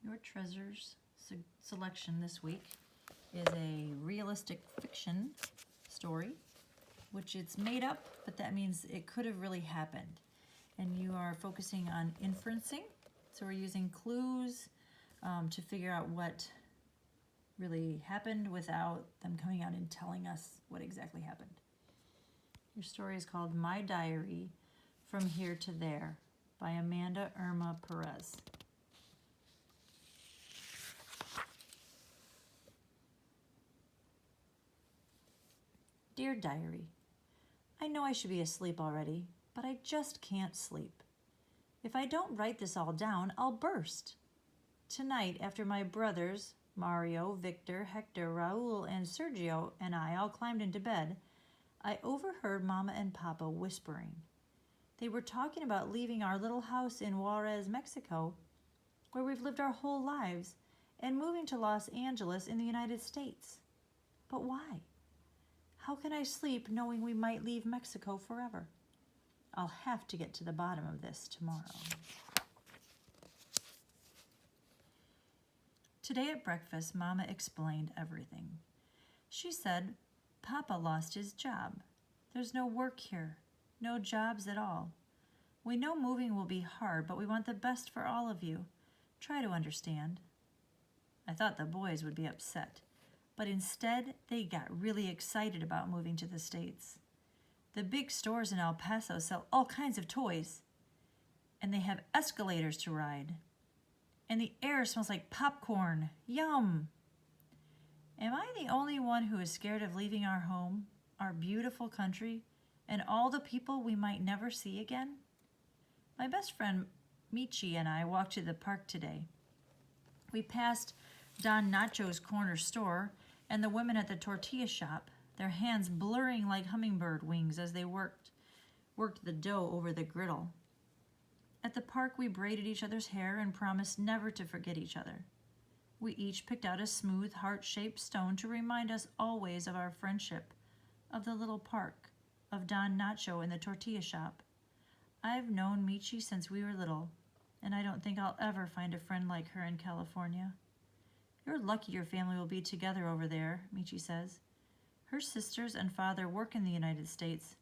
Your treasures selection this week is a realistic fiction story, which it's made up, but that means it could have really happened. And you are focusing on inferencing, so we're using clues to figure out what really happened without them coming out and telling us what exactly happened. Your story is called My Diary From Here to There by Amanda Irma Perez. Dear Diary, I know I should be asleep already, but I just can't sleep. If I don't write this all down, I'll burst. Tonight, after my brothers, Mario, Victor, Hector, Raul, and Sergio, and I all climbed into bed, I overheard Mama and Papa whispering. They were talking about leaving our little house in Juarez, Mexico, where we've lived our whole lives, and moving to Los Angeles in the United States. But why? How can I sleep knowing we might leave Mexico forever? I'll have to get to the bottom of this tomorrow. Today at breakfast, Mama explained everything. She said, Papa lost his job. There's no work here, no jobs at all. We know moving will be hard, but we want the best for all of you. Try to understand. I thought the boys would be upset, but instead they got really excited about moving to the States. The big stores in El Paso sell all kinds of toys, and they have escalators to ride. And the air smells like popcorn. Yum! Am I the only one who is scared of leaving our home, our beautiful country, and all the people we might never see again? My best friend Michi and I walked to the park today. We passed Don Nacho's corner store and the women at the tortilla shop, their hands blurring like hummingbird wings as they worked the dough over the griddle. At the park, we braided each other's hair and promised never to forget each other. We each picked out a smooth, heart-shaped stone to remind us always of our friendship, of the little park, of Don Nacho and the tortilla shop. I've known Michi since we were little, and I don't think I'll ever find a friend like her in California. You're lucky your family will be together over there, Michi says. Her sisters and father work in the United States.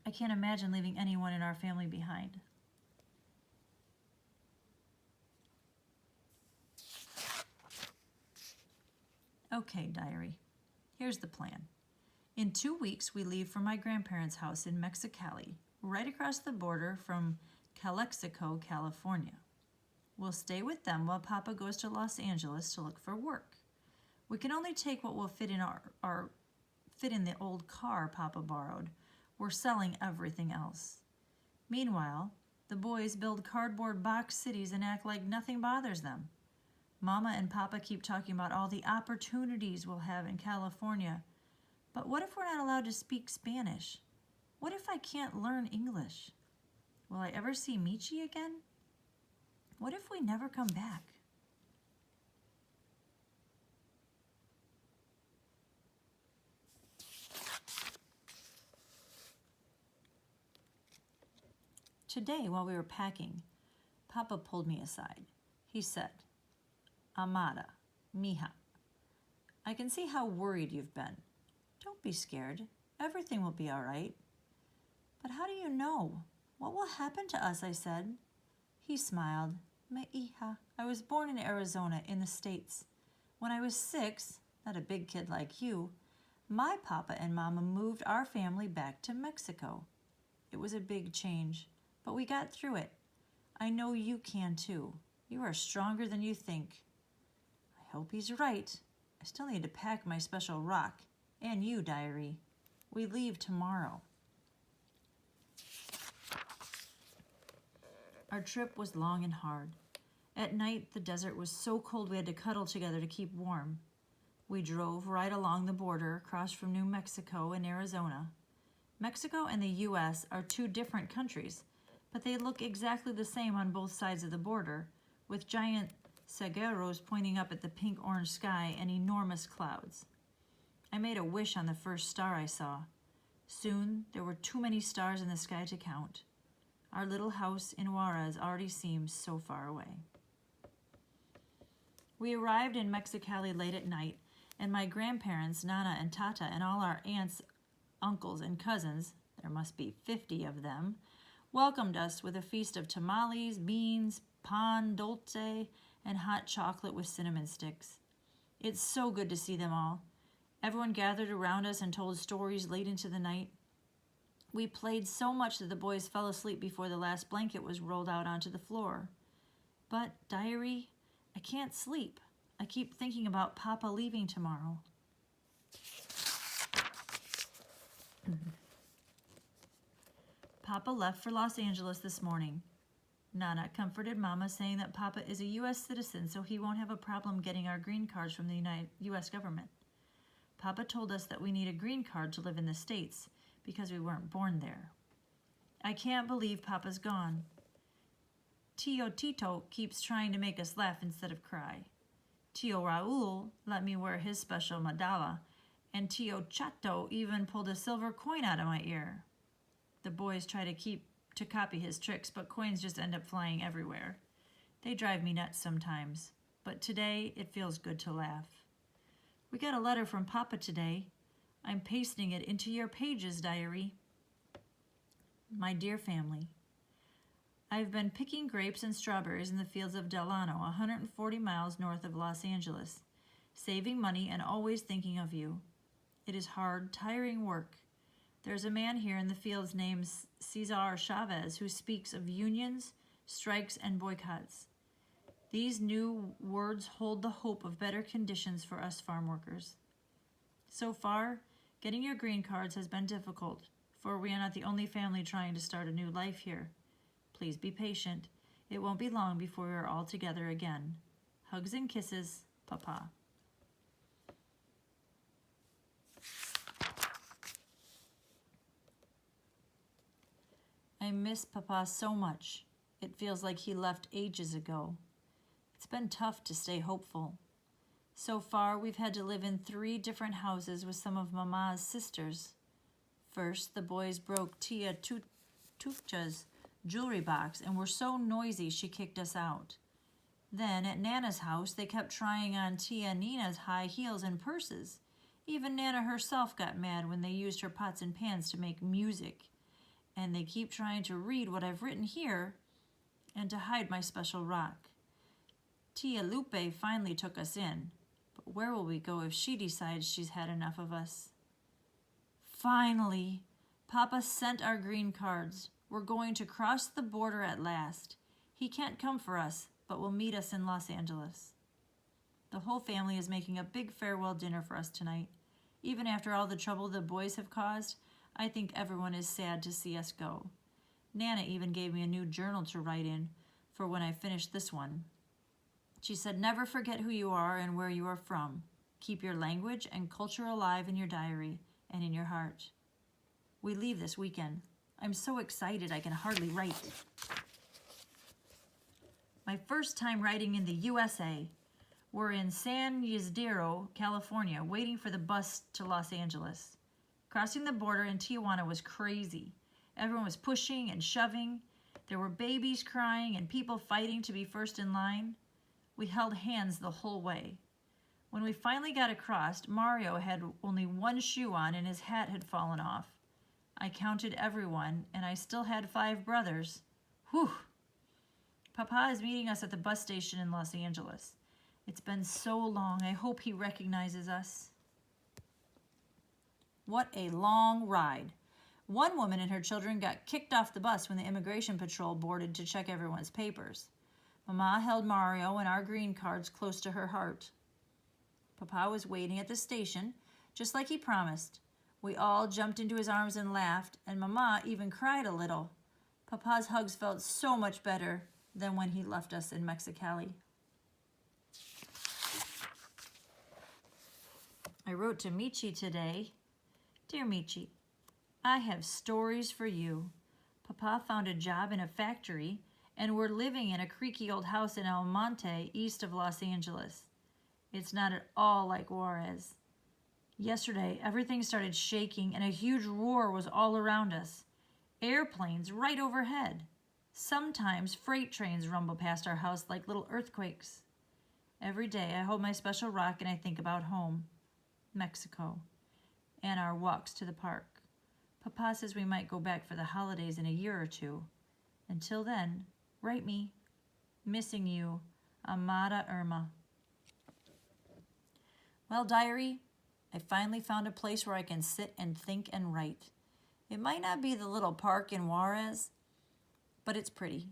I can't imagine leaving anyone in our family behind. Okay, diary, here's the plan. In 2 weeks, we leave for my grandparents' house in Mexicali, right across the border from Calexico, California. We'll stay with them while Papa goes to Los Angeles to look for work. We can only take what will fit in fit in the old car Papa borrowed. We're selling everything else. Meanwhile, the boys build cardboard box cities and act like nothing bothers them. Mama and Papa keep talking about all the opportunities we'll have in California. But what if we're not allowed to speak Spanish? What if I can't learn English? Will I ever see Michi again? What if we never come back? Today, while we were packing, Papa pulled me aside. He said, Amada, mija, I can see how worried you've been. Don't be scared. Everything will be all right. But how do you know? What will happen to us? I said. He smiled. Me hija, I was born in Arizona in the States. When I was 6, not a big kid like you, my papa and mama moved our family back to Mexico. It was a big change, but we got through it. I know you can too. You are stronger than you think. I hope he's right. I still need to pack my special rock. And you, diary. We leave tomorrow. Our trip was long and hard. At night, the desert was so cold we had to cuddle together to keep warm. We drove right along the border across from New Mexico and Arizona. Mexico and the U.S. are 2 different countries, but they look exactly the same on both sides of the border, with giant saguaros pointing up at the pink-orange sky and enormous clouds. I made a wish on the first star I saw. Soon, there were too many stars in the sky to count. Our little house in Juarez already seems so far away. We arrived in Mexicali late at night, and my grandparents, Nana and Tata, and all our aunts, uncles, and cousins, there must be 50 of them, welcomed us with a feast of tamales, beans, pan dulce, and hot chocolate with cinnamon sticks. It's so good to see them all. Everyone gathered around us and told stories late into the night. We played so much that the boys fell asleep before the last blanket was rolled out onto the floor. But, diary, I can't sleep. I keep thinking about Papa leaving tomorrow. Papa left for Los Angeles this morning. Nana comforted Mama, saying that Papa is a U.S. citizen, so he won't have a problem getting our green cards from the U.S. government. Papa told us that we need a green card to live in the States because we weren't born there. I can't believe Papa's gone. Tio Tito keeps trying to make us laugh instead of cry. Tio Raul let me wear his special mandala, and Tio Chato even pulled a silver coin out of my ear. The boys try to copy his tricks, but coins just end up flying everywhere. They drive me nuts sometimes, but today it feels good to laugh. We got a letter from Papa today. I'm pasting it into your pages, diary. My dear family, I've been picking grapes and strawberries in the fields of Delano, 140 miles north of Los Angeles, saving money and always thinking of you. It is hard, tiring work. There's a man here in the fields named Cesar Chavez who speaks of unions, strikes, and boycotts. These new words hold the hope of better conditions for us farm workers. So far, getting your green cards has been difficult, for we are not the only family trying to start a new life here. Please be patient. It won't be long before we are all together again. Hugs and kisses, Papa. I miss Papa so much. It feels like he left ages ago. It's been tough to stay hopeful. So far, we've had to live in 3 different houses with some of Mama's sisters. First, the boys broke Tia Tucha's jewelry box and were so noisy she kicked us out. Then, at Nana's house, they kept trying on Tia Nina's high heels and purses. Even Nana herself got mad when they used her pots and pans to make music. And they keep trying to read what I've written here and to hide my special rock. Tia Lupe finally took us in, but where will we go if she decides she's had enough of us? Finally, Papa sent our green cards. We're going to cross the border at last. He can't come for us, but will meet us in Los Angeles. The whole family is making a big farewell dinner for us tonight. Even after all the trouble the boys have caused, I think everyone is sad to see us go. Nana even gave me a new journal to write in for when I finish this one. She said, never forget who you are and where you are from. Keep your language and culture alive in your diary and in your heart. We leave this weekend. I'm so excited I can hardly write. My first time writing in the USA. We're in San Ysidro, California, waiting for the bus to Los Angeles. Crossing the border in Tijuana was crazy. Everyone was pushing and shoving. There were babies crying and people fighting to be first in line. We held hands the whole way. When we finally got across, Mario had only one shoe on and his hat had fallen off. I counted everyone, and I still had 5 brothers. Whew! Papa is meeting us at the bus station in Los Angeles. It's been so long. I hope he recognizes us. What a long ride. One woman and her children got kicked off the bus when the immigration patrol boarded to check everyone's papers. Mama held Mario and our green cards close to her heart. Papa was waiting at the station, just like he promised. We all jumped into his arms and laughed, and Mama even cried a little. Papa's hugs felt so much better than when he left us in Mexicali. I wrote to Michi today. Dear Michi, I have stories for you. Papa found a job in a factory, and we're living in a creaky old house in El Monte, east of Los Angeles. It's not at all like Juarez. Yesterday, everything started shaking, and a huge roar was all around us. Airplanes right overhead. Sometimes freight trains rumble past our house like little earthquakes. Every day I hold my special rock and I think about home, Mexico, and our walks to the park. Papa says we might go back for the holidays in a year or two. Until then, write me. Missing you, Amada Irma. Well, diary, I finally found a place where I can sit and think and write. It might not be the little park in Juarez, but it's pretty.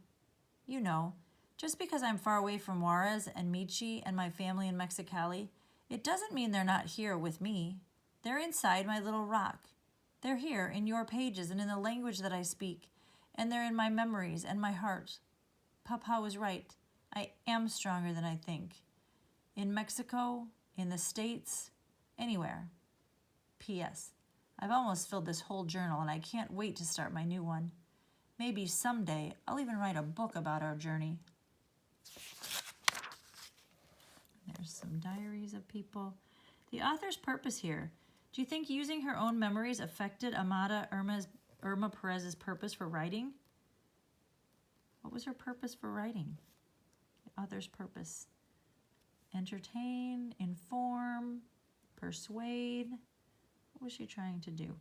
You know, just because I'm far away from Juarez and Michi and my family in Mexicali, it doesn't mean they're not here with me. They're inside my little rock. They're here in your pages and in the language that I speak, and they're in my memories and my heart. Papa was right. I am stronger than I think. In Mexico, in the States, anywhere. P.S. I've almost filled this whole journal and I can't wait to start my new one. Maybe someday I'll even write a book about our journey. There's some diaries of people. The author's purpose here. Do you think using her own memories affected Amada Irma Perez's purpose for writing? What was her purpose for writing? The author's purpose. Entertain, inform, persuade. What was she trying to do?